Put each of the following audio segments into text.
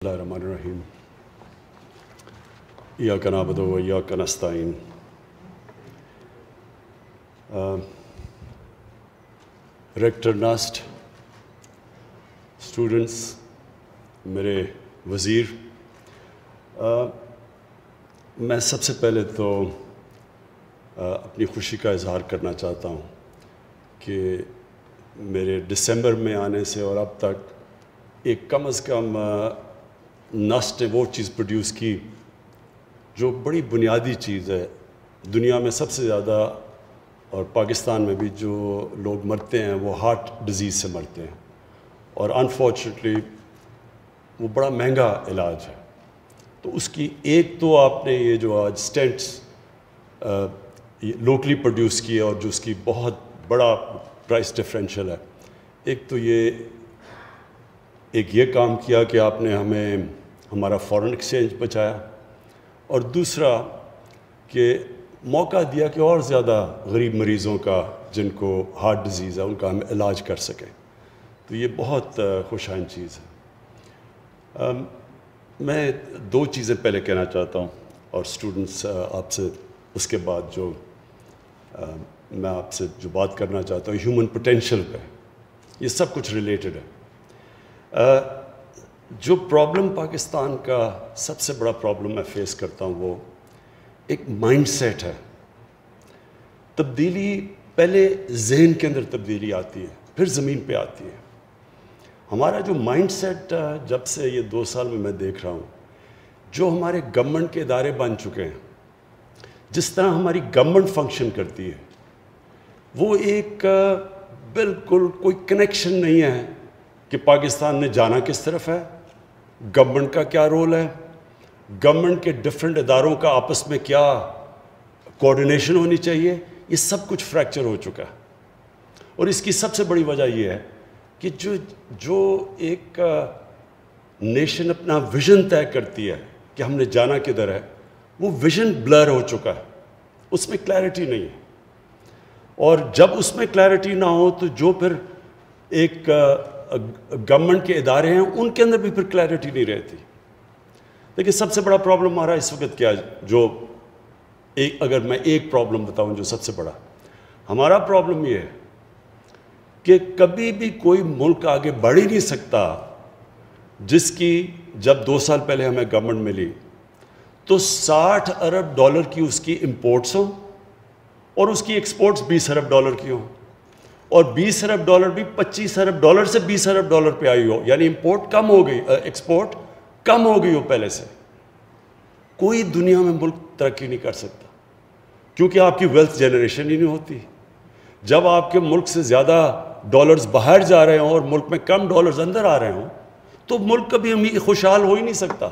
الرحمن الرحیم ایاک نعبد و ایاک نستعین. ریکٹر ناسٹ، اسٹوڈنٹس، میرے وزیر، میں سب سے پہلے تو اپنی خوشی کا اظہار کرنا چاہتا ہوں کہ میرے دسمبر میں آنے سے اور اب تک ایک کم از کم ناسٹ نے وہ چیز پروڈیوس کی جو بڑی بنیادی چیز ہے. دنیا میں سب سے زیادہ اور پاکستان میں بھی جو لوگ مرتے ہیں وہ ہارٹ ڈیزیز سے مرتے ہیں، اور انفارچونیٹلی وہ بڑا مہنگا علاج ہے. تو اس کی ایک تو آپ نے یہ جو آج اسٹینٹس لوکلی پروڈیوس کیے اور جو اس کی بہت بڑا پرائس ڈفرینشیل ہے، ایک تو یہ کام کیا کہ آپ نے ہمیں ہمارا فارن ایکسچینج بچایا، اور دوسرا کہ موقع دیا کہ اور زیادہ غریب مریضوں کا جن کو ہارٹ ڈیزیز ہے ان کا ہم علاج کر سکیں. تو یہ بہت خوش آئند چیز ہے. میں دو چیزیں پہلے کہنا چاہتا ہوں اور اسٹوڈنٹس آپ سے اس کے بعد جو میں آپ سے جو بات کرنا چاہتا ہوں ہیومن پوٹینشیل پہ، یہ سب کچھ ریلیٹڈ ہے. جو پرابلم پاکستان کا سب سے بڑا پرابلم میں فیس کرتا ہوں وہ ایک مائنڈ سیٹ ہے. تبدیلی پہلے ذہن کے اندر تبدیلی آتی ہے، پھر زمین پہ آتی ہے. ہمارا جو مائنڈ سیٹ جب سے یہ 2 سال میں دیکھ رہا ہوں، جو ہمارے گورنمنٹ کے ادارے بن چکے ہیں، جس طرح ہماری گورنمنٹ فنکشن کرتی ہے، وہ ایک بالکل کوئی کنیکشن نہیں ہے کہ پاکستان نے جانا کس طرف ہے، گورنمنٹ کا کیا رول ہے، گورنمنٹ کے ڈفرینٹ اداروں کا آپس میں کیا کوآرڈینیشن ہونی چاہیے. یہ سب کچھ فریکچر ہو چکا ہے. اور اس کی سب سے بڑی وجہ یہ ہے کہ جو ایک نیشن اپنا ویژن طے کرتی ہے کہ ہم نے جانا کدھر ہے، وہ ویژن بلر ہو چکا ہے، اس میں کلیئرٹی نہیں ہے. اور جب اس میں کلیئرٹی نہ ہو تو جو پھر ایک گورنمنٹ کے ادارے ہیں ان کے اندر بھی پھر کلیئرٹی نہیں رہتی. لیکن سب سے بڑا پرابلم ہمارا اس وقت کیا ہے، اگر میں ایک پرابلم بتاؤں جو سب سے بڑا ہمارا پرابلم یہ ہے کہ کبھی بھی کوئی ملک آگے بڑھ ہی نہیں سکتا جس کی جب 2 سال پہلے ہمیں گورنمنٹ ملی تو $60 ارب کی اس کی امپورٹس ہوں اور اس کی ایکسپورٹس $20 ارب کی ہوں، اور $20 ارب بھی $25 ارب سے $20 ارب پہ آئی ہو. یعنی امپورٹ کم ہو گئی، ایکسپورٹ کم ہو گئی ہو پہلے سے. کوئی دنیا میں ملک ترقی نہیں کر سکتا کیونکہ آپ کی ویلتھ جنریشن ہی نہیں ہوتی. جب آپ کے ملک سے زیادہ ڈالرز باہر جا رہے ہوں اور ملک میں کم ڈالرز اندر آ رہے ہوں تو ملک کبھی خوشحال ہو ہی نہیں سکتا.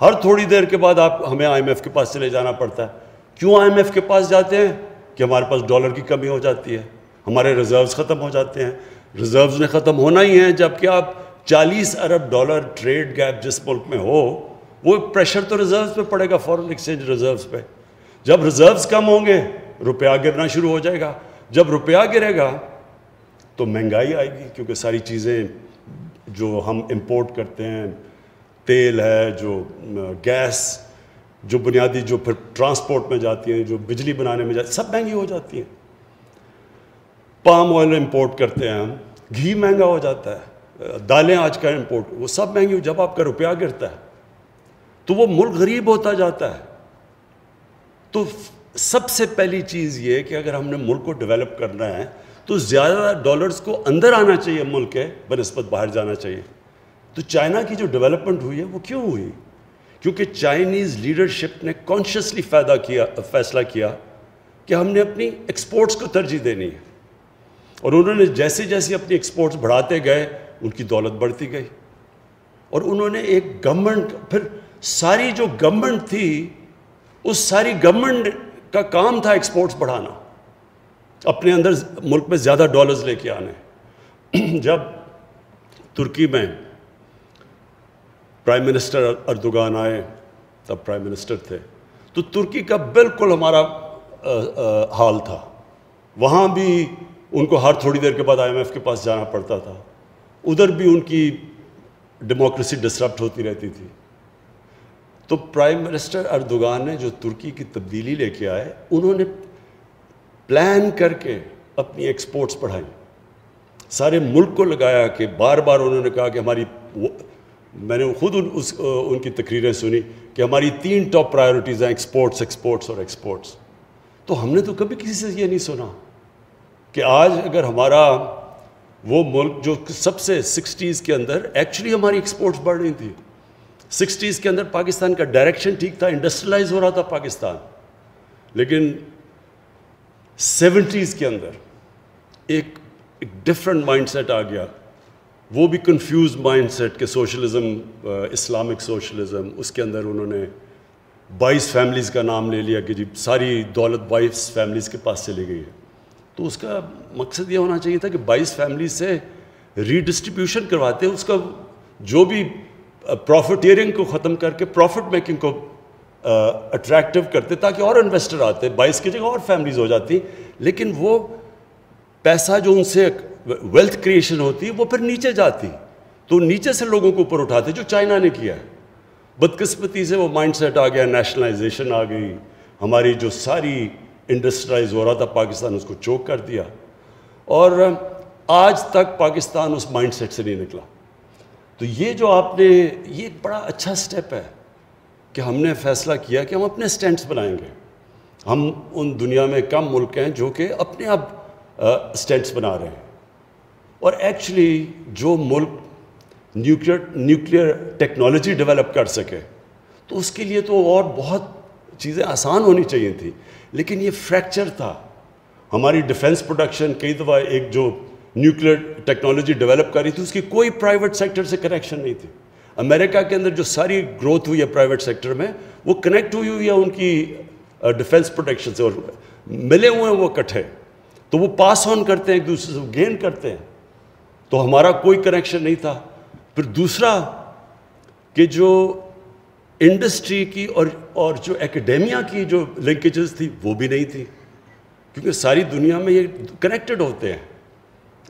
ہر تھوڑی دیر کے بعد ہمیں IMF کے پاس چلے جانا پڑتا ہے. کیوں IMF کے پاس جاتے ہیں؟ کہ ہمارے پاس ڈالر کی کمی ہو جاتی ہے، ہمارے ریزروز ختم ہو جاتے ہیں. ریزروز نے ختم ہونا ہی ہے جب کہ آپ $40 ارب ٹریڈ گیپ جس ملک میں ہو، وہ پریشر تو ریزروز پہ پڑے گا، فارن ایکسچینج ریزروز پہ. جب ریزروز کم ہوں گے روپیہ گرنا شروع ہو جائے گا. جب روپیہ گرے گا تو مہنگائی آئے گی، کیونکہ ساری چیزیں جو ہم امپورٹ کرتے ہیں، تیل ہے، جو گیس، جو بنیادی جو پھر ٹرانسپورٹ میں جاتی ہیں، جو بجلی بنانے میں جاتی ہیں، سب مہنگی ہو جاتی ہیں. پام آئل امپورٹ کرتے ہیں ہم، گھی مہنگا ہو جاتا ہے، دالیں آج کا امپورٹ، وہ سب مہنگی ہو. جب آپ کا روپیہ گرتا ہے تو وہ ملک غریب ہوتا جاتا ہے. تو سب سے پہلی چیز یہ کہ اگر ہم نے ملک کو ڈیولپ کرنا ہے تو زیادہ ڈالرز کو اندر آنا چاہیے ملک کے بنسبت باہر جانا چاہیے. تو چائنا کی جو ڈیولپمنٹ ہوئی ہے وہ کیوں ہوئی؟ کیونکہ چائنیز لیڈرشپ نے کانشیسلی فیصلہ کیا کہ ہم نے اپنی ایکسپورٹس کو ترجیح دینی ہے، اور انہوں نے جیسے جیسے اپنی ایکسپورٹس بڑھاتے گئے ان کی دولت بڑھتی گئی. اور انہوں نے ایک گورنمنٹ، پھر ساری جو گورنمنٹ تھی اس ساری گورنمنٹ کا کام تھا ایکسپورٹس بڑھانا، اپنے اندر ملک میں زیادہ ڈالرز لے کے آنے. جب ترکی میں پرائم منسٹر اردوغان آئے، تب پرائم منسٹر تھے، تو ترکی کا بالکل ہمارا حال تھا. وہاں بھی ان کو ہر تھوڑی دیر کے بعد IMF کے پاس جانا پڑتا تھا. ادھر بھی ان کی ڈیموکریسی ڈسرپٹ ہوتی رہتی تھی. تو پرائم منسٹر اردوغان نے جو ترکی کی تبدیلی لے کے آئے, انہوں نے پلان کر کے اپنی ایکسپورٹس بڑھائیں, سارے ملک کو لگایا کہ بار بار انہوں نے کہا کہ ہماری, میں نے خود ان کی تقریریں سنی کہ ہماری 3 ٹاپ پرائیورٹیز ہیں, ایکسپورٹس, ایکسپورٹس اور ایکسپورٹس. تو ہم نے تو کبھی کسی سے یہ نہیں سنا کہ آج اگر ہمارا وہ ملک جو سب سے 60s کے اندر ایکچولی ہماری ایکسپورٹس بڑھ رہی تھی, 60s کے اندر پاکستان کا ڈائریکشن ٹھیک تھا, انڈسٹریلائز ہو رہا تھا پاکستان, لیکن 70s کے اندر ایک ڈفرینٹ مائنڈ سیٹ آ گیا, وہ بھی کنفیوز مائنڈ سیٹ کہ سوشلزم, اسلامک سوشلزم, اس کے اندر انہوں نے 22 فیملیز کا نام لے لیا کہ جی ساری دولت 22 فیملیز کے پاس چلی گئی ہے. تو اس کا مقصد یہ ہونا چاہیے تھا کہ 22 فیملیز سے ری ڈسٹریبیوشن کرواتے, اس کا جو بھی پروفیٹیئرنگ کو ختم کر کے پروفٹ میکنگ کو اٹریکٹیو کرتے تاکہ اور انویسٹر آتے, 22 کی جگہ اور فیملیز ہو جاتی. لیکن وہ پیسہ جو ان سے ویلتھ کریشن ہوتی وہ پھر نیچے جاتی, تو نیچے سے لوگوں کو اوپر اٹھاتے, جو چائنا نے کیا ہے. بدقسمتی سے وہ مائنڈ سیٹ آ گیا, نیشنلائزیشن آ گئی, ہماری جو ساری انڈسٹریلائز ہو رہا تھا پاکستان اس کو چوک کر دیا, اور آج تک پاکستان اس مائنڈ سیٹ سے نہیں نکلا. تو یہ جو آپ نے, یہ بڑا اچھا سٹیپ ہے کہ ہم نے فیصلہ کیا کہ ہم اپنے سٹینڈس بنائیں گے. ہم ان دنیا میں کم ملک ہیں جو کہ اپنے آپ سٹینڈس بنا رہے ہیں, اور ایکچولی جو ملک نیوکلیئر ٹیکنالوجی ڈیولپ کر سکے تو اس کے لیے تو اور بہت چیزیں آسان ہونی چاہیے تھیں, لیکن یہ فریکچر تھا. ہماری ڈیفنس پروڈکشن کئی دفعہ ایک جو نیوکلیئر ٹیکنالوجی ڈیولپ کر رہی تھی اس کی کوئی پرائیویٹ سیکٹر سے کنیکشن نہیں تھی. امریکہ کے اندر جو ساری گروتھ ہوئی ہے پرائیویٹ سیکٹر میں, وہ کنیکٹ ہوئی ہے ان کی ڈیفنس پروڈکشن سے, اور ملے ہوئے ہیں وہ اکٹھے, تو وہ پاس آن کرتے ہیں ایک دوسرے سے, گین کرتے ہیں. تو ہمارا کوئی کنیکشن نہیں تھا. پھر دوسرا کہ جو انڈسٹری کی اور جو ایکیڈیمیا کی جو لنکیجز تھی وہ بھی نہیں تھی, کیونکہ ساری دنیا میں یہ کنیکٹڈ ہوتے ہیں.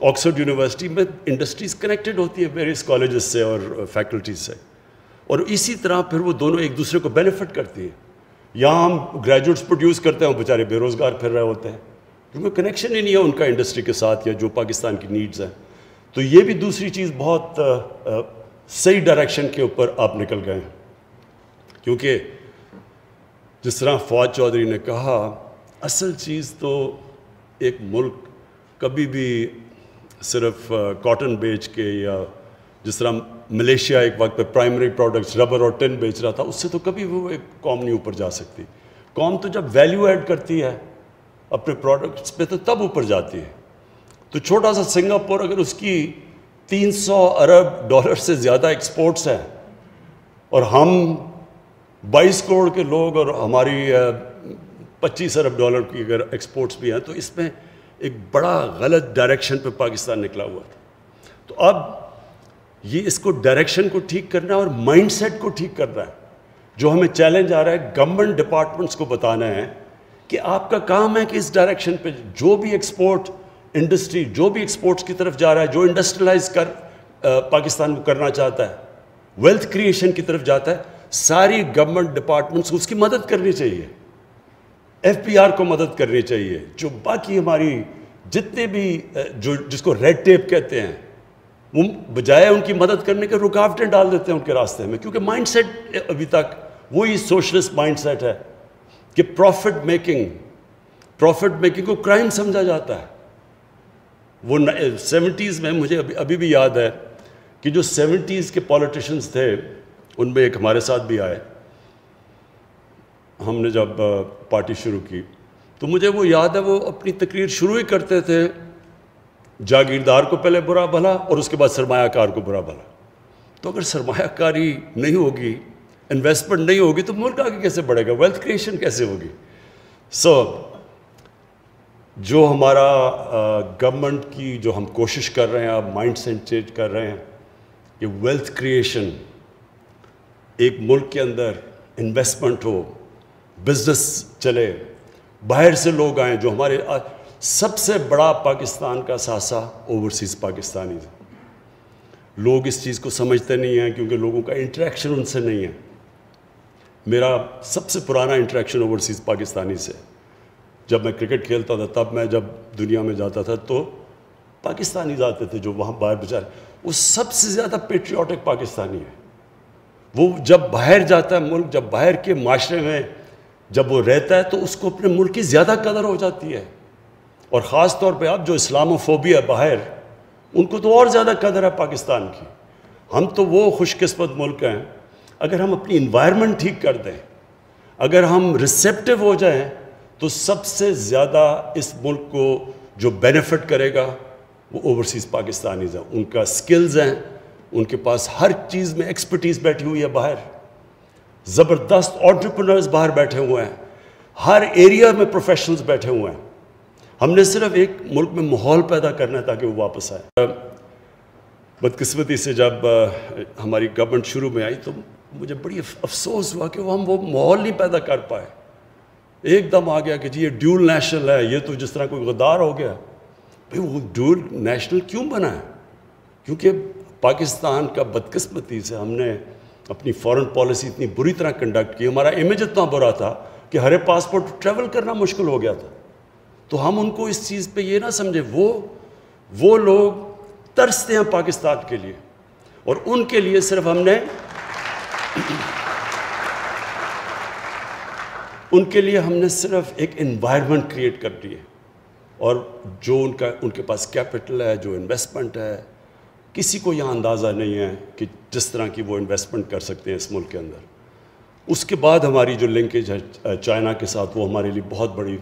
آکسفورڈ یونیورسٹی میں انڈسٹریز کنیکٹڈ ہوتی ہے ویریس کالجز سے اور فیکلٹیز سے, اور اسی طرح پھر وہ دونوں ایک دوسرے کو بینیفٹ کرتی ہیں. یہاں ہم گریجویٹس پروڈیوس کرتے ہیں, وہ بیچارے بے روزگار پھر رہے ہوتے ہیں کیونکہ کنیکشن ہی نہیں ہے ان کا انڈسٹری کے ساتھ یا جو پاکستان کی نیڈز ہیں. تو یہ بھی دوسری چیز بہت صحیح ڈائریکشن کے اوپر آپ نکل گئے ہیں, کیونکہ جس طرح فواد چودھری نے کہا, اصل چیز تو ایک ملک کبھی بھی صرف کاٹن بیچ کے, یا جس طرح ملیشیا ایک وقت پہ پرائمری پروڈکٹس ربر اور ٹن بیچ رہا تھا, اس سے تو کبھی وہ ایک قوم نہیں اوپر جا سکتی. قوم تو جب ویلیو ایڈ کرتی ہے اپنے پروڈکٹس پہ تو تب اوپر جاتی ہے. تو چھوٹا سا سنگاپور اگر اس کی 300 ارب ڈالر سے زیادہ ایکسپورٹس ہیں اور ہم 22 کروڑ کے لوگ اور ہماری 25 ارب ڈالر کی اگر ایکسپورٹس بھی ہیں, تو اس میں ایک بڑا غلط ڈائریکشن پہ پاکستان نکلا ہوا تھا. تو اب یہ اس کو ڈائریکشن کو ٹھیک کرنا ہے اور مائنڈ سیٹ کو ٹھیک کرنا ہے. جو ہمیں چیلنج آ رہا ہے, گورنمنٹ ڈپارٹمنٹس کو بتانا ہے کہ آپ کا کام ہے کہ اس ڈائریکشن پہ جو بھی ایکسپورٹ انڈسٹری, جو بھی ایکسپورٹس کی طرف جا رہا ہے, جو انڈسٹریلائز پاکستان کو کرنا چاہتا ہے, ویلتھ کریشن کی طرف جاتا ہے, ساری گورنمنٹ ڈپارٹمنٹس کو اس کی مدد کرنی چاہیے. ایف پی آر کو مدد کرنی چاہیے. جو باقی ہماری جتنے بھی جس کو ریڈ ٹیپ کہتے ہیں, وہ بجائے ان کی مدد کرنے کے رکاوٹیں ڈال دیتے ہیں ان کے راستے میں, کیونکہ مائنڈ سیٹ ابھی تک وہی سوشلسٹ مائنڈ سیٹ ہے کہ پروفٹ میکنگ کو کرائم سمجھا جاتا ہے. وہ 70s میں مجھے ابھی بھی یاد ہے کہ جو 70s کے پولیٹیشنز تھے, ان میں ایک ہمارے ساتھ بھی آئے. ہم نے جب پارٹی شروع کی تو مجھے وہ یاد ہے, وہ اپنی تقریر شروع ہی کرتے تھے جاگیردار کو پہلے برا بھلا اور اس کے بعد سرمایہ کار کو برا بھلا. تو اگر سرمایہ کاری نہیں ہوگی, انویسٹمنٹ نہیں ہوگی, تو ملک آگے کیسے بڑھے گا, ویلتھ کریشن کیسے ہوگی. جو ہمارا گورنمنٹ کی جو ہم کوشش کر رہے ہیں, آپ مائنڈ سیٹ چینج کر رہے ہیں کہ ویلتھ کریشن, ایک ملک کے اندر انویسٹمنٹ ہو, بزنس چلے, باہر سے لوگ آئیں. جو ہمارے سب سے بڑا پاکستان کا ساسا اوورسیز پاکستانی ہے. لوگ اس چیز کو سمجھتے نہیں ہیں کیونکہ لوگوں کا انٹریکشن ان سے نہیں ہے. میرا سب سے پرانا انٹریکشن اوورسیز پاکستانی سے. جب میں کرکٹ کھیلتا تھا تب میں جب دنیا میں جاتا تھا تو پاکستانی آتے تھے جو وہاں باہر بیچارے, وہ سب سے زیادہ پیٹریوٹک پاکستانی ہے. وہ جب باہر جاتا ہے ملک, جب باہر کے معاشرے میں جب وہ رہتا ہے تو اس کو اپنے ملک کی زیادہ قدر ہو جاتی ہے. اور خاص طور پہ اب جو اسلاموفوبیا ہے باہر, ان کو تو اور زیادہ قدر ہے پاکستان کی. ہم تو وہ خوش قسمت ملک ہیں, اگر ہم اپنی انوائرمنٹ ٹھیک کر دیں, اگر ہم ریسیپٹیو ہو جائیں, تو سب سے زیادہ اس ملک کو جو بینیفٹ کرے گا وہ اوورسیز پاکستانیز ہیں. ان کا سکلز ہیں, ان کے پاس ہر چیز میں ایکسپرٹیز بیٹھی ہوئی ہے باہر, زبردست انٹرپرنرز باہر بیٹھے ہوئے ہیں, ہر ایریا میں پروفیشنلز بیٹھے ہوئے ہیں. ہم نے صرف ایک ملک میں ماحول پیدا کرنا ہے تاکہ وہ واپس آئے. بدقسمتی سے جب ہماری گورنمنٹ شروع میں آئی تو مجھے بڑی افسوس ہوا کہ ہم وہ ماحول نہیں پیدا کر پائے. ایک دم آ گیا کہ جی یہ ڈیول نیشنل ہے, یہ تو جس طرح کوئی غدار ہو گیا. بھئی وہ ڈیول نیشنل کیوں بنا ہے؟ کیونکہ پاکستان کا بدقسمتی سے ہم نے اپنی فارن پالیسی اتنی بری طرح کنڈکٹ کی, ہمارا امیج اتنا برا تھا کہ ہر پاسپورٹ ٹریول کرنا مشکل ہو گیا تھا. تو ہم ان کو اس چیز پہ یہ نہ سمجھے, وہ لوگ ترستے ہیں پاکستان کے لیے, اور ان کے لیے صرف ہم نے صرف ایک انوائرمنٹ کریٹ کر دی ہے. اور جو ان کے پاس کیپٹل ہے, جو انویسٹمنٹ ہے, کسی کو یہاں اندازہ نہیں ہے کہ جس طرح کی وہ انویسٹمنٹ کر سکتے ہیں اس ملک کے اندر. اس کے بعد ہماری جو لنکیج ہے چائنا کے ساتھ, وہ ہمارے لیے بہت بڑی,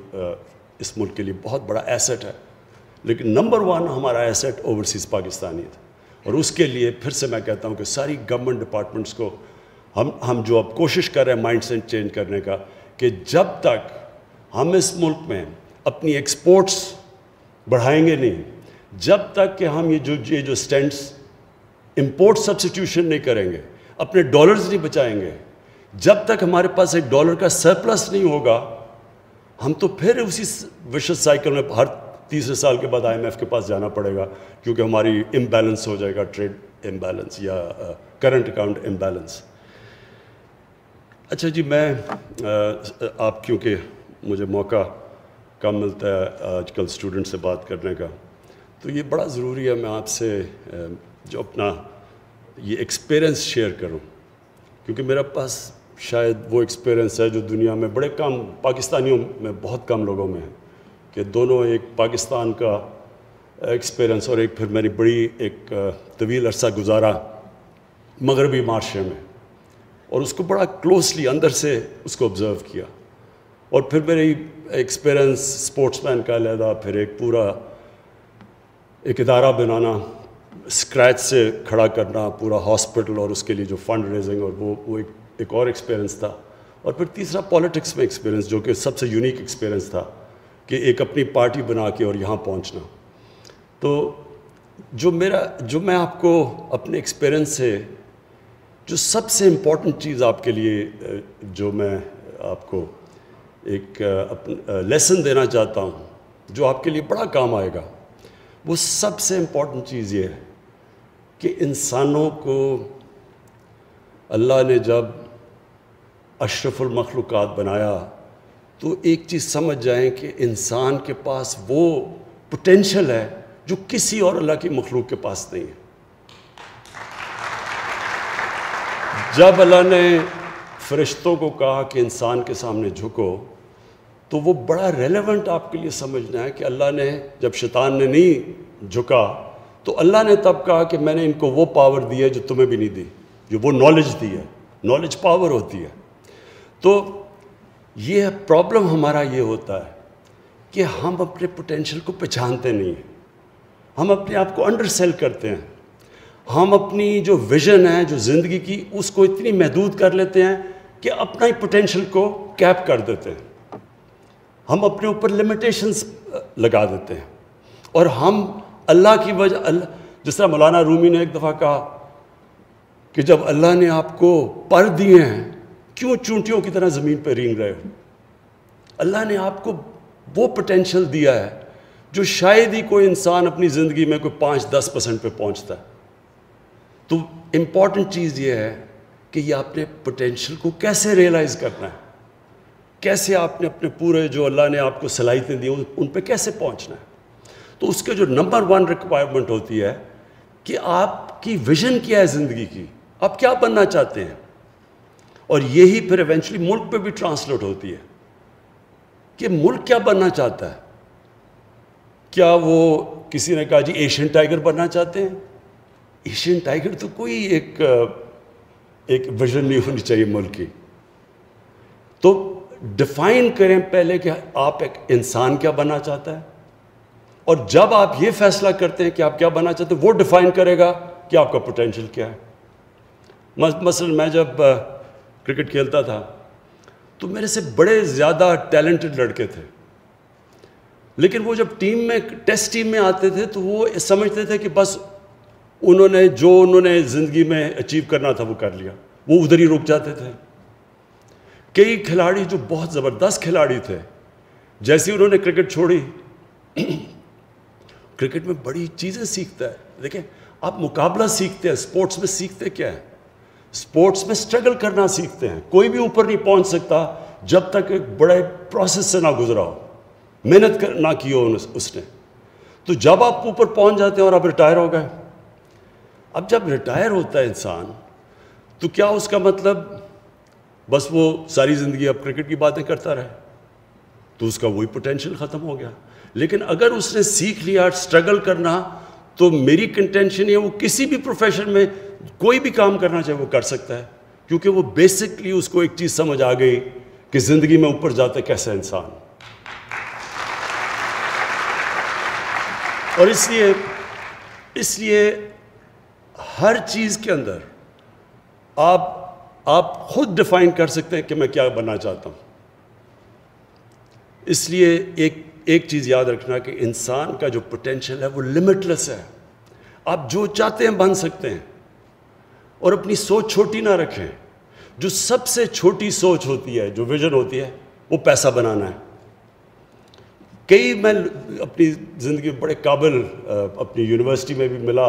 اس ملک کے لیے بہت بڑا ایسٹ ہے. لیکن نمبر 1 ہمارا ایسٹ اوورسیز پاکستانی تھا. اور اس کے لیے پھر سے میں کہتا ہوں کہ ساری گورنمنٹ ڈپارٹمنٹس کو ہم جو اب کوشش کر رہے ہیں مائنڈ سیٹ چینج کرنے کا, کہ جب تک ہم اس ملک میں اپنی ایکسپورٹس بڑھائیں گے نہیں, جب تک کہ ہم یہ جو سٹینڈس امپورٹ سبسٹیوشن نہیں کریں گے, اپنے ڈالرز نہیں بچائیں گے, جب تک ہمارے پاس ایک ڈالر کا سرپلس نہیں ہوگا, ہم تو پھر اسی وشس سائیکل میں ہر تیسرے سال کے بعد IMF کے پاس جانا پڑے گا, کیونکہ ہماری امبیلنس ہو جائے گا, ٹریڈ امبیلنس یا کرنٹ اکاؤنٹ امبیلنس. اچھا جی, میں آپ کیونکہ مجھے موقع کم ملتا ہے آج کل اسٹوڈنٹ سے بات کرنے کا, تو یہ بڑا ضروری ہے میں آپ سے جو اپنا یہ ایکسپیرئنس شیئر کروں, کیونکہ میرے پاس شاید وہ ایکسپیرئنس ہے جو دنیا میں بڑے کم, پاکستانیوں میں بہت کم لوگوں میں ہے, کہ دونوں ایک پاکستان کا ایکسپیرئنس اور ایک پھر میں نے بڑی ایک طویل عرصہ گزارا مغربی معاشرے میں, اور اس کو بڑا کلوزلی اندر سے اس کو آبزرو کیا. اور پھر میری ایکسپیرئنس اسپورٹس مین کا علیحدہ, پھر ایک پورا ایک ادارہ بنانا, اسکریچ سے کھڑا کرنا پورا ہاسپٹل, اور اس کے لیے جو فنڈ ریزنگ, اور وہ ایک اور ایکسپیرئنس تھا. اور پھر تیسرا پالیٹکس میں ایکسپیرئنس, جو کہ سب سے یونیک ایکسپیرئنس تھا, کہ ایک اپنی پارٹی بنا کے اور یہاں پہنچنا. تو جو میں آپ کو اپنے ایکسپیرئنس سے جو سب سے امپورٹنٹ چیز آپ کے لیے جو میں آپ کو ایک لیسن دینا چاہتا ہوں, جو آپ کے لیے بڑا کام آئے گا, وہ سب سے امپورٹنٹ چیز یہ ہے کہ انسانوں کو اللہ نے جب اشرف المخلوقات بنایا تو ایک چیز سمجھ جائیں کہ انسان کے پاس وہ پوٹینشل ہے جو کسی اور اللہ کی مخلوق کے پاس نہیں ہے. جب اللہ نے فرشتوں کو کہا کہ انسان کے سامنے جھکو, تو وہ بڑا ریلیونٹ آپ کے لیے سمجھنا ہے کہ اللہ نے جب شیطان نے نہیں جھکا تو اللہ نے تب کہا کہ میں نے ان کو وہ پاور دی ہے جو تمہیں بھی نہیں دی, جو وہ نالج دی ہے. نالج پاور ہوتی ہے. تو یہ پرابلم ہمارا یہ ہوتا ہے کہ ہم اپنے پوٹینشل کو پہچانتے نہیں ہیں, ہم اپنے آپ کو انڈر سیل کرتے ہیں, ہم اپنی جو ویژن ہے جو زندگی کی اس کو اتنی محدود کر لیتے ہیں کہ اپنا ہی پوٹینشل کو کیپ کر دیتے ہیں, ہم اپنے اوپر لمیٹیشنز لگا دیتے ہیں. اور ہم اللہ کی وجہ, جس طرح مولانا رومی نے ایک دفعہ کہا کہ جب اللہ نے آپ کو پر دیے ہیں کیوں چونٹیوں کی طرح زمین پہ رینگ رہے ہو. اللہ نے آپ کو وہ پوٹینشل دیا ہے جو شاید ہی کوئی انسان اپنی زندگی میں کوئی 5-10% پہ پہنچتا ہے. تو امپورٹنٹ چیز یہ ہے کہ یہ آپ نے پوٹینشیل کو کیسے ریئلائز کرنا ہے، کیسے آپ نے اپنے پورے جو اللہ نے آپ کو صلاحیتیں دی ان پہ کیسے پہنچنا ہے. تو اس کے جو نمبر 1 ریکوائرمنٹ ہوتی ہے کہ آپ کی ویژن کیا ہے زندگی کی، آپ کیا بننا چاہتے ہیں. اور یہی پھر ایونچولی ملک پہ بھی ٹرانسلیٹ ہوتی ہے کہ ملک کیا بننا چاہتا ہے. کیا وہ کسی نے کہا جی ایشین ٹائیگر بننا چاہتے ہیں؟ ایشین ٹائیگر تو کوئی ایک ویژن نہیں ہونی چاہیے ملک کی. تو ڈیفائن کریں پہلے کہ آپ ایک انسان کیا بننا چاہتا ہے، اور جب آپ یہ فیصلہ کرتے ہیں کہ آپ کیا بننا چاہتے ہیں، وہ ڈیفائن کرے گا کہ آپ کا پوٹینشیل کیا ہے. مثلا میں جب کرکٹ کھیلتا تھا تو میرے سے بڑے زیادہ ٹیلنٹڈ لڑکے تھے، لیکن وہ جب ٹیسٹ ٹیم میں آتے تھے تو وہ سمجھتے تھے کہ بس انہوں نے زندگی میں اچیو کرنا تھا وہ کر لیا، وہ ادھر ہی رک جاتے تھے. کئی کھلاڑی جو بہت زبردست کھلاڑی تھے، جیسے انہوں نے کرکٹ چھوڑی، کرکٹ میں بڑی چیزیں سیکھتا ہے. دیکھیں آپ مقابلہ سیکھتے ہیں، سپورٹس میں سیکھتے کیا ہے؟ سپورٹس میں سٹرگل کرنا سیکھتے ہیں. کوئی بھی اوپر نہیں پہنچ سکتا جب تک ایک بڑے پروسیس سے نہ گزرا ہو، محنت نہ کی ہو اس نے. تو جب آپ اوپر پہنچ جاتے ہیں اور آپ ریٹائر ہو گئے، اب جب ریٹائر ہوتا ہے انسان تو کیا اس کا مطلب بس وہ ساری زندگی اب کرکٹ کی باتیں کرتا رہے؟ تو اس کا وہی پوٹینشیل ختم ہو گیا. لیکن اگر اس نے سیکھ لیا سٹرگل کرنا، تو میری کنٹینشن ہے وہ کسی بھی پروفیشن میں کوئی بھی کام کرنا چاہے وہ کر سکتا ہے، کیونکہ وہ بیسکلی اس کو ایک چیز سمجھ آ گئی کہ زندگی میں اوپر جاتا ہے کیسا انسان. اور اس لیے ہر چیز کے اندر آپ خود ڈیفائن کر سکتے ہیں کہ میں کیا بننا چاہتا ہوں. اس لیے ایک چیز یاد رکھنا کہ انسان کا جو پوٹینشیل ہے وہ لمٹ لیس ہے. آپ جو چاہتے ہیں بن سکتے ہیں، اور اپنی سوچ چھوٹی نہ رکھیں. جو سب سے چھوٹی سوچ ہوتی ہے، جو ویژن ہوتی ہے، وہ پیسہ بنانا ہے. میں اپنی زندگی میں بڑے قابل، اپنی یونیورسٹی میں بھی ملا،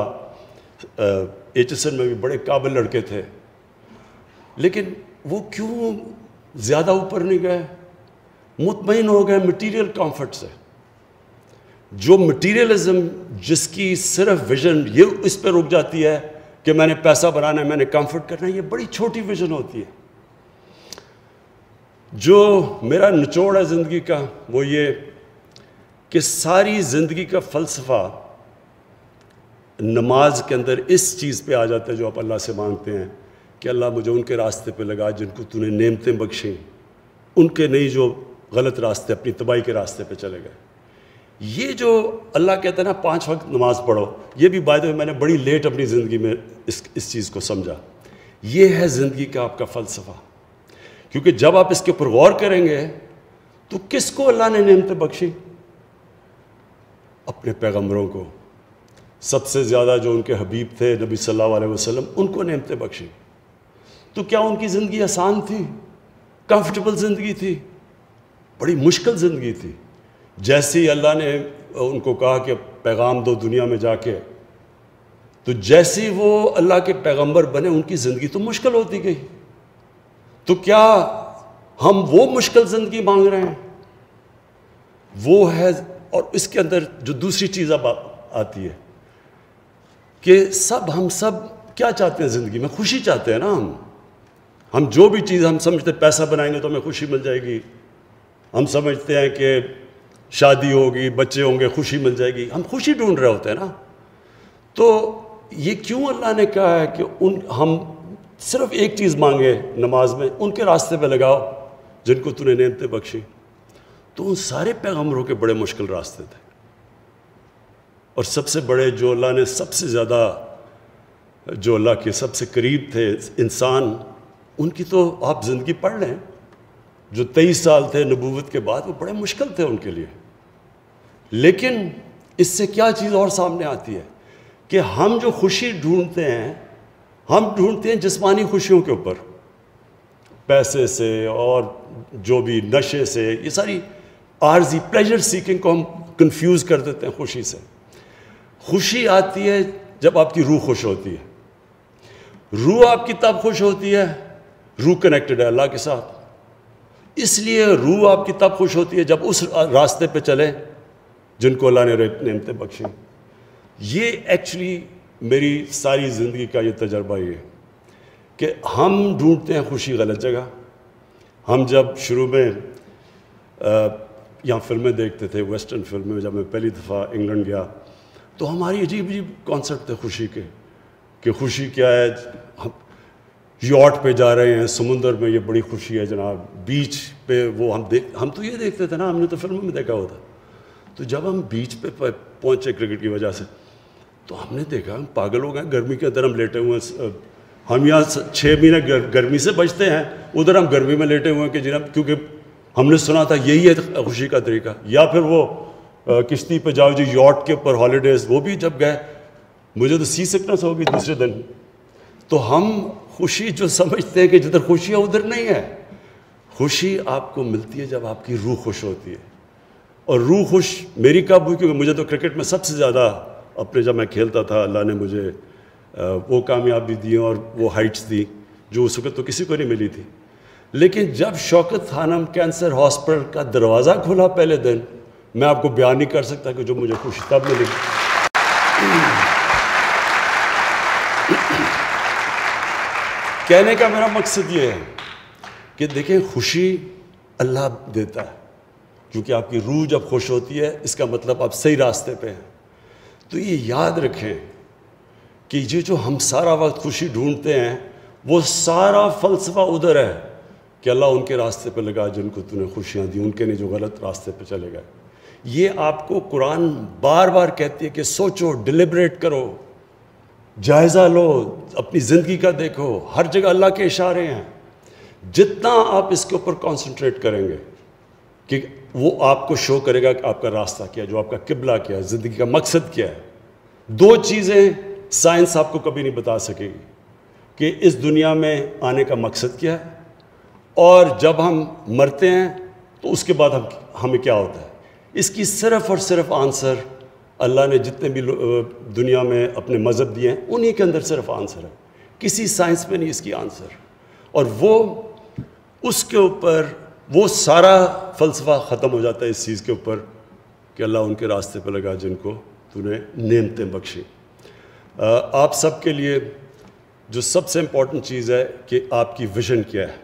ایچ ایس این میں بھی بڑے قابل لڑکے تھے، لیکن وہ کیوں زیادہ اوپر نہیں گئے؟ مطمئن ہو گئے مٹیریل کمفرٹ سے. جو مٹیریلزم جس کی صرف ویژن یہ اس پہ رک جاتی ہے کہ میں نے پیسہ بنانا ہے، میں نے کمفرٹ کرنا ہے، یہ بڑی چھوٹی ویژن ہوتی ہے. جو میرا نچوڑ ہے زندگی کا وہ یہ کہ ساری زندگی کا فلسفہ نماز کے اندر اس چیز پہ آ جاتا ہے جو آپ اللہ سے مانگتے ہیں کہ اللہ مجھے ان کے راستے پہ لگا جن کو تو نے نعمتیں بخشیں، ان کے نہیں جو غلط راستے اپنی تباہی کے راستے پہ چلے گئے. یہ جو اللہ کہتا ہے نا 5 وقت نماز پڑھو، یہ بھی بائی دا وے میں نے بڑی لیٹ اپنی زندگی میں اس چیز کو سمجھا. یہ ہے زندگی کا آپ کا فلسفہ. کیونکہ جب آپ اس کے اوپر غور کریں گے تو کس کو اللہ نے نعمتیں بخشی؟ اپنے پیغمبروں کو. سب سے زیادہ جو ان کے حبیب تھے نبی صلی اللہ علیہ وسلم، ان کو نعمتیں بخشی. تو کیا ان کی زندگی آسان تھی؟ کمفرٹیبل زندگی تھی؟ بڑی مشکل زندگی تھی. جیسے ہی اللہ نے ان کو کہا کہ پیغام دو دنیا میں جا کے، تو جیسے ہی وہ اللہ کے پیغمبر بنے ان کی زندگی تو مشکل ہوتی گئی. تو کیا ہم وہ مشکل زندگی مانگ رہے ہیں؟ وہ ہے. اور اس کے اندر جو دوسری چیز اب آتی ہے کہ ہم سب کیا چاہتے ہیں زندگی میں؟ خوشی چاہتے ہیں نا. ہم جو بھی چیز ہم سمجھتے ہیں پیسہ بنائیں گے تو ہمیں خوشی مل جائے گی، ہم سمجھتے ہیں کہ شادی ہوگی، بچے ہوں گے، خوشی مل جائے گی، ہم خوشی ڈھونڈ رہے ہوتے ہیں نا. تو یہ کیوں اللہ نے کہا ہے کہ ہم صرف ایک چیز مانگے نماز میں، ان کے راستے پہ لگاؤ جن کو تو نے نعمتیں بخشی. تو ان سارے پیغمبروں کے بڑے مشکل راستے تھے، اور سب سے بڑے جو اللہ نے سب سے زیادہ جو اللہ کے سب سے قریب تھے انسان، ان کی تو آپ زندگی پڑھ لیں. جو 23 سال تھے نبوت کے بعد، وہ بڑے مشکل تھے ان کے لیے. لیکن اس سے کیا چیز اور سامنے آتی ہے کہ ہم جو خوشی ڈھونڈتے ہیں، ہم ڈھونڈتے ہیں جسمانی خوشیوں کے اوپر، پیسے سے اور جو بھی نشے سے. یہ ساری عارضی پلیجر سیکنگ کو ہم کنفیوز کر دیتے ہیں خوشی سے. خوشی آتی ہے جب آپ کی روح خوش ہوتی ہے، روح آپ کی تب خوش ہوتی ہے، روح کنیکٹڈ ہے اللہ کے ساتھ، اس لیے روح آپ کی تب خوش ہوتی ہے جب اس راستے پہ چلیں جن کو اللہ نے نعمتیں بخشی۔ یہ ایکچولی میری ساری زندگی کا یہ تجربہ یہ ہے کہ ہم ڈھونڈتے ہیں خوشی غلط جگہ۔ ہم جب شروع میں یہاں فلمیں دیکھتے تھے، ویسٹرن فلمیں، جب میں پہلی دفعہ انگلینڈ گیا تو ہماری عجیب عجیب کانسیپٹ تھے خوشی کے، کہ خوشی کیا ہے، ہم یاٹ پہ جا رہے ہیں سمندر میں، یہ بڑی خوشی ہے جناب، بیچ پہ وہ ہم تو یہ دیکھتے تھے نا، ہم نے تو فلموں میں دیکھا ہوتا۔ تو جب ہم بیچ پہ پہنچے کرکٹ کی وجہ سے تو ہم نے دیکھا ہم پاگل ہو گئے، گرمی کے اندر ہم لیٹے ہوئے ہیں، ہم یہاں 6 مہینے گرمی سے بچتے ہیں، ادھر ہم گرمی میں لیٹے ہوئے ہیں کہ جناب، کیونکہ ہم نے سنا تھا یہی ہے خوشی کا طریقہ۔ یا پھر وہ کشتی پہ جاؤ جی، یاٹ کے اوپر ہالیڈیز، وہ بھی جب گئے مجھے تو سی سکنس ہو گئی دوسرے دن۔ تو ہم خوشی جو سمجھتے ہیں کہ جدھر خوشی ہے ادھر نہیں ہے، خوشی آپ کو ملتی ہے جب آپ کی روح خوش ہوتی ہے۔ اور روح خوش میری کب ہوئی؟ کیونکہ مجھے تو کرکٹ میں سب سے زیادہ اپنے جب میں کھیلتا تھا اللہ نے مجھے وہ کامیابی دی اور وہ ہائٹس دی جو اس وقت تو کسی کو نہیں ملی تھی۔ لیکن جب شوکت خانم کینسر ہاسپٹل کا دروازہ کھلا پہلے دن، میں آپ کو بیان نہیں کر سکتا کہ جو مجھے خوشی تب ملی۔ کہنے کا میرا مقصد یہ ہے کہ دیکھیں خوشی اللہ دیتا ہے، کیونکہ آپ کی روح جب خوش ہوتی ہے اس کا مطلب آپ صحیح راستے پہ ہیں۔ تو یہ یاد رکھیں کہ یہ جو ہم سارا وقت خوشی ڈھونڈتے ہیں وہ سارا فلسفہ ادھر ہے کہ اللہ ان کے راستے پہ لگا جن کو تو نے خوشیاں دی، ان کے نہیں جو غلط راستے پہ چلے گئے۔ یہ آپ کو قرآن بار بار کہتی ہے کہ سوچو، ڈیلیبریٹ کرو، جائزہ لو، اپنی زندگی کا دیکھو، ہر جگہ اللہ کے اشارے ہیں۔ جتنا آپ اس کے اوپر کانسنٹریٹ کریں گے کہ وہ آپ کو شو کرے گا کہ آپ کا راستہ کیا ہے، جو آپ کا قبلہ کیا ہے، زندگی کا مقصد کیا ہے۔ 2 چیزیں سائنس آپ کو کبھی نہیں بتا سکے گی کہ اس دنیا میں آنے کا مقصد کیا ہے، اور جب ہم مرتے ہیں تو اس کے بعد ہمیں کیا ہوتا ہے۔ اس کی صرف اور صرف آنسر اللہ نے جتنے بھی دنیا میں اپنے مذہب دیے ہیں انہی کے اندر صرف آنسر ہے، کسی سائنس میں نہیں اس کی آنسر۔ اور وہ اس کے اوپر وہ سارا فلسفہ ختم ہو جاتا ہے اس چیز کے اوپر کہ اللہ ان کے راستے پہ لگا جن کو تو نے نعمتیں بخشی۔ آپ سب کے لیے جو سب سے امپورٹنٹ چیز ہے کہ آپ کی ویژن کیا ہے،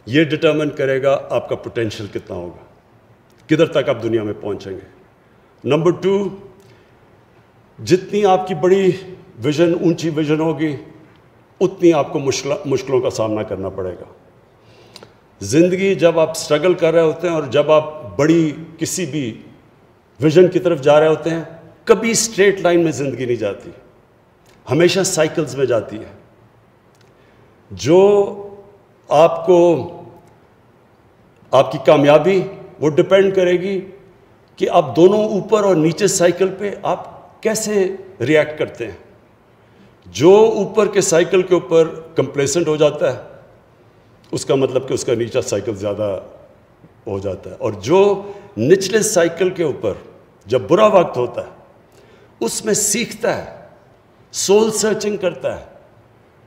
یہ ڈٹرمن کرے گا آپ کا پوٹینشیل کتنا ہوگا، کدھر تک آپ دنیا میں پہنچیں گے۔ نمبر 2، جتنی آپ کی بڑی ویژن، اونچی ویژن ہوگی، اتنی آپ کو مشکلوں کا سامنا کرنا پڑے گا۔ زندگی جب آپ سٹرگل کر رہے ہوتے ہیں اور جب آپ بڑی کسی بھی ویژن کی طرف جا رہے ہوتے ہیں، کبھی اسٹریٹ لائن میں زندگی نہیں جاتی، ہمیشہ سائیکلز میں جاتی ہے۔ جو آپ کو آپ کی کامیابی وہ ڈپینڈ کرے گی کہ آپ دونوں اوپر اور نیچے سائیکل پہ آپ کیسے ریئیکٹ کرتے ہیں۔ جو اوپر کے سائیکل کے اوپر کمپلیسنٹ ہو جاتا ہے اس کا مطلب کہ اس کا نیچا سائیکل زیادہ ہو جاتا ہے، اور جو نچلے سائیکل کے اوپر جب برا وقت ہوتا ہے اس میں سیکھتا ہے، سول سرچنگ کرتا ہے،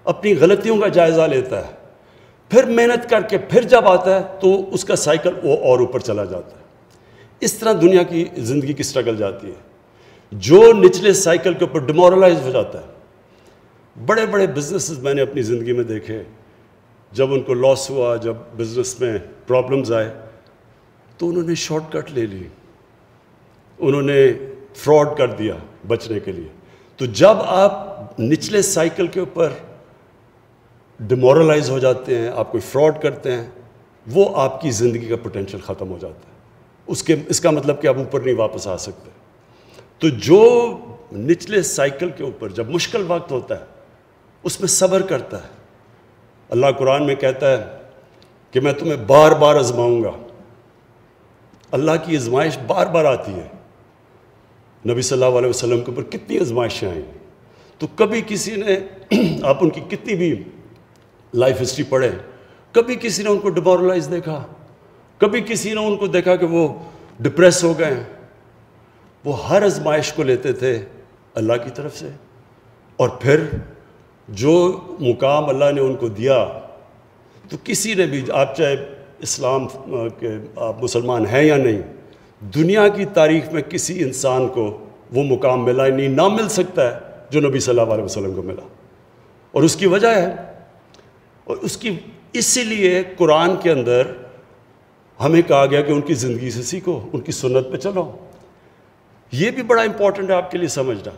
اپنی غلطیوں کا جائزہ لیتا ہے، پھر محنت کر کے پھر جب آتا ہے تو اس کا سائیکل وہ اور اوپر چلا جاتا ہے۔ اس طرح دنیا کی زندگی کی سٹرگل جاتی ہے۔ جو نچلے سائیکل کے اوپر ڈیمورلائز ہو جاتا ہے، بڑے بڑے بزنسز میں نے اپنی زندگی میں دیکھے، جب ان کو لاس ہوا، جب بزنس میں پرابلمز آئے تو انہوں نے شارٹ کٹ لے لی، انہوں نے فراڈ کر دیا بچنے کے لیے۔ تو جب آپ نچلے سائیکل کے اوپر ڈیمورلائز ہو جاتے ہیں، آپ کوئی فراڈ کرتے ہیں، وہ آپ کی زندگی کا پوٹینشیل ختم ہو جاتا ہے، اس کا مطلب کہ آپ اوپر نہیں واپس آ سکتے۔ تو جو نچلے سائیکل کے اوپر جب مشکل وقت ہوتا ہے اس میں صبر کرتا ہے، اللہ قرآن میں کہتا ہے کہ میں تمہیں بار بار آزماؤں گا۔ اللہ کی آزمائش بار بار آتی ہے۔ نبی صلی اللہ علیہ وسلم کے اوپر کتنی آزمائشیں آئیں، تو کبھی کسی نے آپ ان کی کتنی بھی لائف ہسٹری پڑھیں، کبھی کسی نے ان کو ڈیمورلائز دیکھا، کبھی کسی نے ان کو دیکھا کہ وہ ڈپریس ہو گئے ہیں۔ وہ ہر آزمائش کو لیتے تھے اللہ کی طرف سے، اور پھر جو مقام اللہ نے ان کو دیا، تو کسی نے بھی، آپ چاہے اسلام کے آپ مسلمان ہیں یا نہیں، دنیا کی تاریخ میں کسی انسان کو وہ مقام ملا ہی نہیں، نہ مل سکتا ہے جو نبی صلی اللہ علیہ وسلم کو ملا. اور اس کی وجہ ہے، اور اسی لیے قرآن کے اندر ہمیں کہا گیا کہ ان کی زندگی سے سیکھو، ان کی سنت پہ چلو. یہ بھی بڑا امپورٹنٹ ہے آپ کے لیے سمجھنا.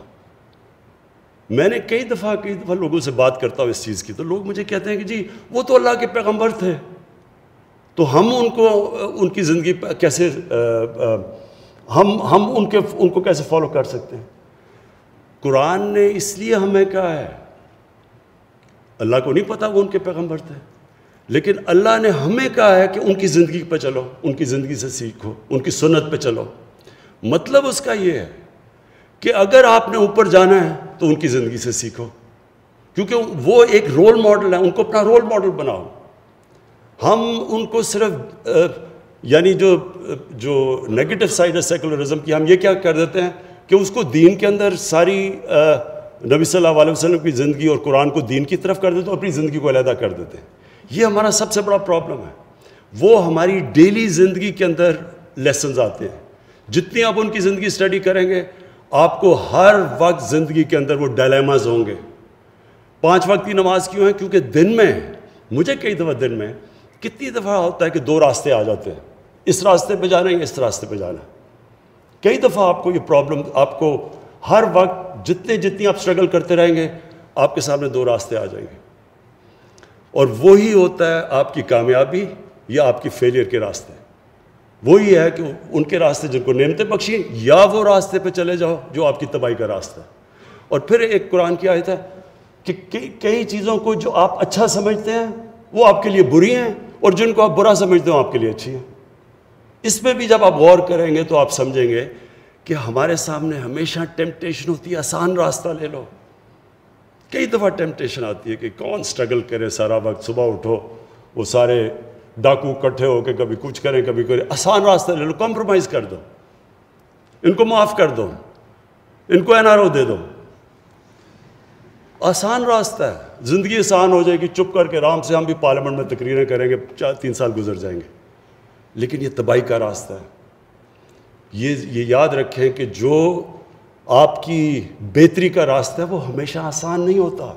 میں نے کئی دفعہ لوگوں سے بات کرتا ہوں اس چیز کی، تو لوگ مجھے کہتے ہیں کہ جی وہ تو اللہ کے پیغمبر تھے، تو ہم ان کی زندگی کیسے ہم ان کو کیسے فالو کر سکتے ہیں؟ قرآن نے اس لیے ہمیں کہا ہے، اللہ کو نہیں پتا وہ ان کے پیغمبر تھے، لیکن اللہ نے ہمیں کہا ہے کہ ان کی زندگی پہ چلو، ان کی زندگی سے سیکھو، ان کی سنت پہ چلو. مطلب اس کا یہ ہے کہ اگر آپ نے اوپر جانا ہے تو ان کی زندگی سے سیکھو، کیونکہ وہ ایک رول ماڈل ہے، ان کو اپنا رول ماڈل بناؤ. ہم ان کو صرف یعنی جو نیگیٹو سائڈ ہے سیکولرزم کی، ہم یہ کیا کر دیتے ہیں کہ اس کو دین کے اندر ساری نبی صلی اللہ علیہ وسلم کی زندگی اور قرآن کو دین کی طرف کر دیتے ہیں اور اپنی زندگی کو علیحدہ کر دیتے ہیں. یہ ہمارا سب سے بڑا پرابلم ہے. وہ ہماری ڈیلی زندگی کے اندر لیسنز آتے ہیں. جتنی آپ ان کی زندگی اسٹڈی کریں گے، آپ کو ہر وقت زندگی کے اندر وہ ڈائلیماز ہوں گے. 5 وقت کی نماز کیوں ہے؟ کیونکہ دن میں، مجھے کئی دفعہ دن میں کتنی دفعہ ہوتا ہے کہ 2 راستے آ جاتے ہیں، اس راستے پہ جانا ہے، اس راستے پہ جانا ہے. کئی دفعہ آپ کو یہ پرابلم، آپ کو ہر وقت جتنی آپ اسٹرگل کرتے رہیں گے، آپ کے سامنے 2 راستے آ جائیں گے. اور وہی ہوتا ہے آپ کی کامیابی یا آپ کی فیلئر کے راستے. وہی ہے کہ ان کے راستے جن کو نعمتیں بخشیں، یا وہ راستے پہ چلے جاؤ جو آپ کی تباہی کا راستہ ہے. اور پھر ایک قرآن کی آیت ہے کہ کئی چیزوں کو جو آپ اچھا سمجھتے ہیں وہ آپ کے لیے بری ہیں، اور جن کو آپ برا سمجھتے ہیں آپ کے لیے اچھی ہیں. اس پہ بھی جب آپ غور کریں گے تو آپ سمجھیں گے کہ ہمارے سامنے ہمیشہ ٹیمپٹیشن ہوتی ہے آسان راستہ لے لو. کئی دفعہ ٹیمپٹیشن آتی ہے کہ کون سٹرگل کرے سارا وقت، صبح اٹھو وہ سارے ڈاکو کٹھے ہو کے کبھی کچھ کریں کبھی کریں. آسان راستہ لے لو، کمپرومائز کر دو، ان کو معاف کر دو، ان کو NRO دے دو. آسان راستہ ہے، زندگی آسان ہو جائے گی. چپ کر کے آرام سے ہم بھی پارلیمنٹ میں تقریریں کریں گے، 3 سال گزر جائیں گے. لیکن یہ تباہی کا راستہ ہے. یہ یاد رکھیں کہ جو آپ کی بہتری کا راستہ ہے وہ ہمیشہ آسان نہیں ہوتا.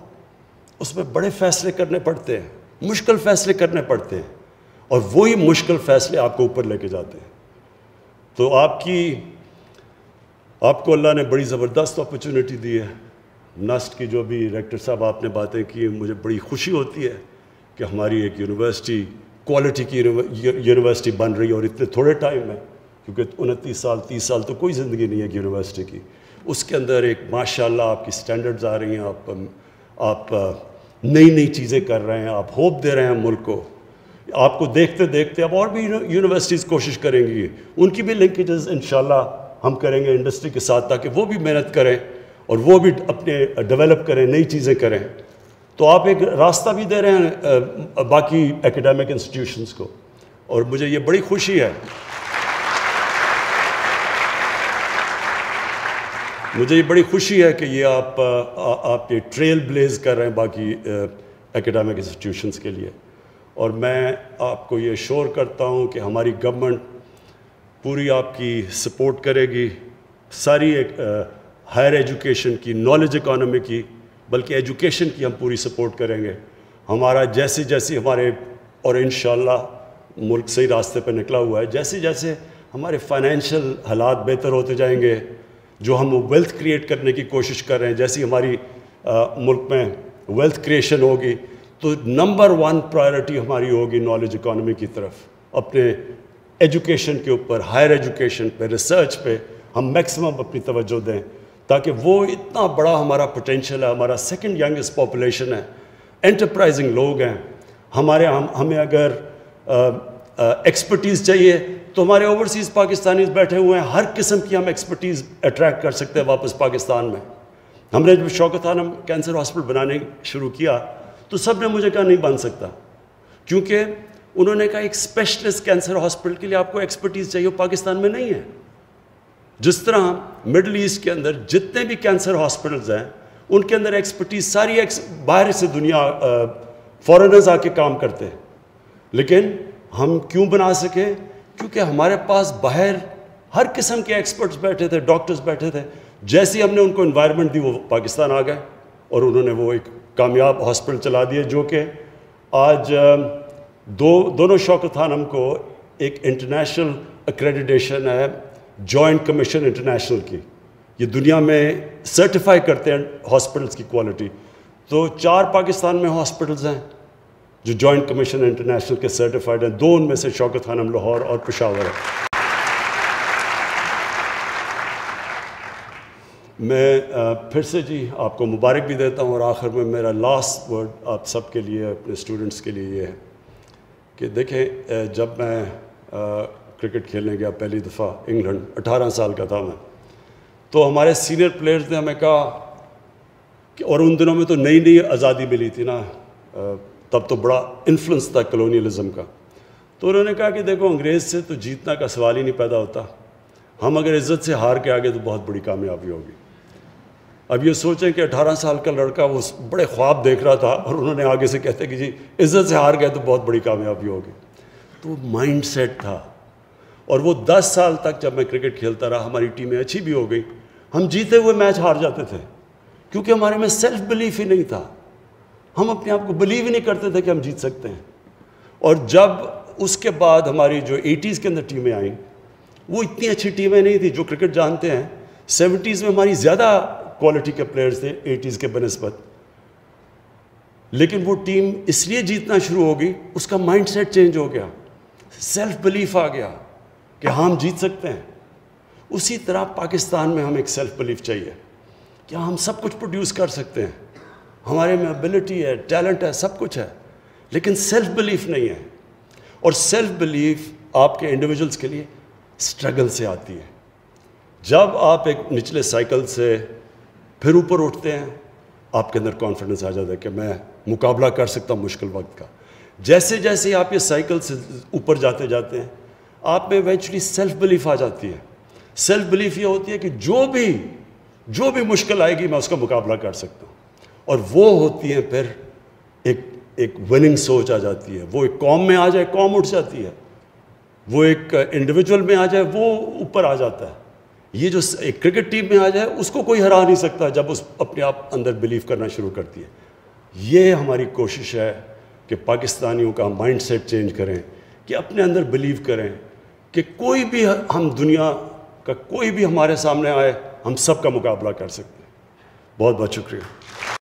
اس میں بڑے فیصلے کرنے پڑتے ہیں، مشکل فیصلے کرنے پڑتے ہیں، اور وہی مشکل فیصلے آپ کو اوپر لے کے جاتے ہیں. تو آپ کو اللہ نے بڑی زبردست اپرچونٹی دی ہے. نسٹ کی جو بھی ریکٹر صاحب آپ نے باتیں کی، مجھے بڑی خوشی ہوتی ہے کہ ہماری ایک یونیورسٹی کوالٹی کی یونیورسٹی بن رہی ہے، اور اتنے تھوڑے ٹائم میں، کیونکہ 29 سال 30 سال تو کوئی زندگی نہیں ہے کہ یونیورسٹی کی. اس کے اندر ایک ماشاءاللہ آپ کی سٹینڈرڈز آ رہی ہیں، آپ نئی چیزیں کر رہے ہیں، آپ ہوپ دے رہے ہیں ملک کو. آپ کو دیکھتے دیکھتے اب اور بھی یونیورسٹیز کوشش کریں گی، ان کی بھی لنکیجز انشاءاللہ ہم کریں گے انڈسٹری کے ساتھ، تاکہ وہ بھی محنت کریں اور وہ بھی اپنے ڈیولپ کریں، نئی چیزیں کریں. تو آپ ایک راستہ بھی دے رہے ہیں باقی ایکیڈیمک انسٹیٹیوشنز کو، اور مجھے یہ بڑی خوشی ہے. مجھے یہ بڑی خوشی ہے کہ یہ آپ یہ ٹریل بلیز کر رہے ہیں باقی ایکیڈیمک انسٹیٹیوشنز کے لیے. اور میں آپ کو یہ شور کرتا ہوں کہ ہماری گورنمنٹ پوری آپ کی سپورٹ کرے گی، ساری ایک ہائر ایجوکیشن کی، نالج اکانومی کی، بلکہ ایجوکیشن کی ہم پوری سپورٹ کریں گے. ہمارا جیسے ہمارے، اور انشاءاللہ ملک صحیح راستے پہ نکلا ہوا ہے، جیسے ہمارے فائنینشیل حالات بہتر ہوتے جائیں گے، جو ہم ویلتھ کریٹ کرنے کی کوشش کر رہے ہیں، جیسی ہماری ملک میں ویلتھ کریشن ہوگی، تو نمبر 1 پرائرٹی ہماری ہوگی نالج اکانومی کی طرف. اپنے ایجوکیشن کے اوپر، ہائر ایجوکیشن پہ، ریسرچ پہ ہم میکسیمم اپنی توجہ دیں، تاکہ وہ اتنا بڑا ہمارا پوٹینشیل ہے. ہمارا 2nd ینگسٹ پاپولیشن ہے، انٹرپرائزنگ لوگ ہیں ہمیں اگر ایکسپرٹیز چاہیے تو ہمارے اوورسیز پاکستانیز بیٹھے ہوئے ہیں، ہر قسم کی ہم ایکسپرٹیز اٹریکٹ کر سکتے ہیں واپس پاکستان میں. ہم نے جب شوکت خانم کینسر ہاسپٹل بنانے شروع کیا تو سب نے مجھے کہا نہیں بن سکتا، کیونکہ انہوں نے کہا ایک اسپیشلسٹ کینسر ہاسپٹل کے لیے آپ کو ایکسپرٹیز چاہیے، پاکستان میں نہیں ہے. جس طرح مڈل ایسٹ کے اندر جتنے بھی کینسر ہاسپٹلز ہیں ان کے اندر ایکسپرٹیز ساری باہر سے دنیا فارنرز آ کے کام کرتے ہیں، لیکن ہم کیوں بنا سکے؟ کیونکہ ہمارے پاس باہر ہر قسم کے ایکسپرٹس بیٹھے تھے، ڈاکٹرز بیٹھے تھے. جیسے ہم نے ان کو انوائرمنٹ دی وہ پاکستان آ گئے اور انہوں نے وہ ایک کامیاب ہاسپٹل چلا دیے، جو کہ آج دونوں شوکت خانم کو ایک انٹرنیشنل اکریڈیٹیشن ہے جوائنٹ کمیشن انٹرنیشنل کی، یہ دنیا میں سرٹیفائی کرتے ہیں ہاسپٹلس کی کوالٹی. تو 4 پاکستان میں ہاسپٹلز ہیں جو جوائنٹ کمیشن انٹرنیشنل کے سرٹیفائڈ ہیں، 2 ان میں سے شوکت خانم لاہور اور پشاور ہے. میں پھر سے جی آپ کو مبارک بھی دیتا ہوں، اور آخر میں میرا لاسٹ ورڈ آپ سب کے لیے، اپنے اسٹوڈنٹس کے لیے یہ ہے کہ دیکھیں، جب میں کرکٹ کھیلنے گیا پہلی دفعہ انگلینڈ، 18 سال کا تھا میں، تو ہمارے سینئر پلیئرز نے ہمیں کہا کہ، اور ان دنوں میں تو نئی نئی آزادی ملی تھی نا، تب تو بڑا انفلوئنس تھا کلونیلزم کا، تو انہوں نے کہا کہ دیکھو انگریز سے تو جیتنا کا سوال ہی نہیں پیدا ہوتا، ہم اگر عزت سے ہار کے آگے تو بہت بڑی کامیابی ہوگی. اب یہ سوچیں کہ 18 سال کا لڑکا وہ بڑے خواب دیکھ رہا تھا، اور انہوں نے آگے سے کہتے کہ جی عزت سے ہار گئے تو بہت بڑی کامیابی ہوگی. تو مائنڈ سیٹ تھا. اور وہ 10 سال تک جب میں کرکٹ کھیلتا رہا، ہماری ٹیمیں اچھی بھی ہو گئی، ہم جیتے ہوئے میچ ہار جاتے تھے کیونکہ ہمارے میں سیلف بلیف ہی نہیں تھا. ہم اپنے آپ کو بلیو ہی نہیں کرتے تھے کہ ہم جیت سکتے ہیں. اور جب اس کے بعد ہماری جو 80s کے اندر ٹیمیں آئیں، وہ اتنی اچھی ٹیمیں نہیں تھیں. جو کرکٹ جانتے ہیں 70s میں ہماری زیادہ کوالٹی کے پلیئرز تھے 80s کے بنسبت، لیکن وہ ٹیم اس لیے جیتنا شروع ہو گئی، اس کا مائنڈ سیٹ چینج ہو گیا، سیلف بلیف آ گیا کہ ہم جیت سکتے ہیں. اسی طرح پاکستان میں ہم ایک سیلف بلیف چاہیے کہ ہم سب کچھ پروڈیوس کر سکتے ہیں، ہمارے میں ابیلٹی ہے، ٹیلنٹ ہے، سب کچھ ہے، لیکن سیلف بلیف نہیں ہے. اور سیلف بلیف آپ کے انڈیویجولز کے لیے اسٹرگل سے آتی ہے. جب آپ ایک نچلے سائیکل سے پھر اوپر اٹھتے ہیں، آپ کے اندر کانفیڈنس آ جاتا ہے کہ میں مقابلہ کر سکتا ہوں مشکل وقت کا. جیسے جیسے آپ یہ سائیکل سے اوپر جاتے جاتے ہیں، آپ میں ایونچولی سیلف بلیف آ جاتی ہے. سیلف بلیف یہ ہوتی ہے کہ جو بھی مشکل آئے گی میں اس کا مقابلہ کر سکتا ہوں. اور وہ ہوتی ہے پھر ایک وننگ سوچ آ جاتی ہے. وہ ایک قوم میں آ جائے قوم اٹھ جاتی ہے، وہ ایک انڈیویجول میں آ جائے وہ اوپر آ جاتا ہے. یہ جو ایک کرکٹ ٹیم میں آ جائے اس کو کوئی ہرا نہیں سکتا جب اس اپنے آپ اندر بلیو کرنا شروع کرتی ہے. یہ ہماری کوشش ہے کہ پاکستانیوں کا مائنڈ سیٹ چینج کریں، کہ اپنے اندر بلیو کریں کہ کوئی بھی ہم دنیا کا کوئی بھی ہمارے سامنے آئے ہم سب کا مقابلہ کر سکتے ہیں. بہت بہت شکریہ.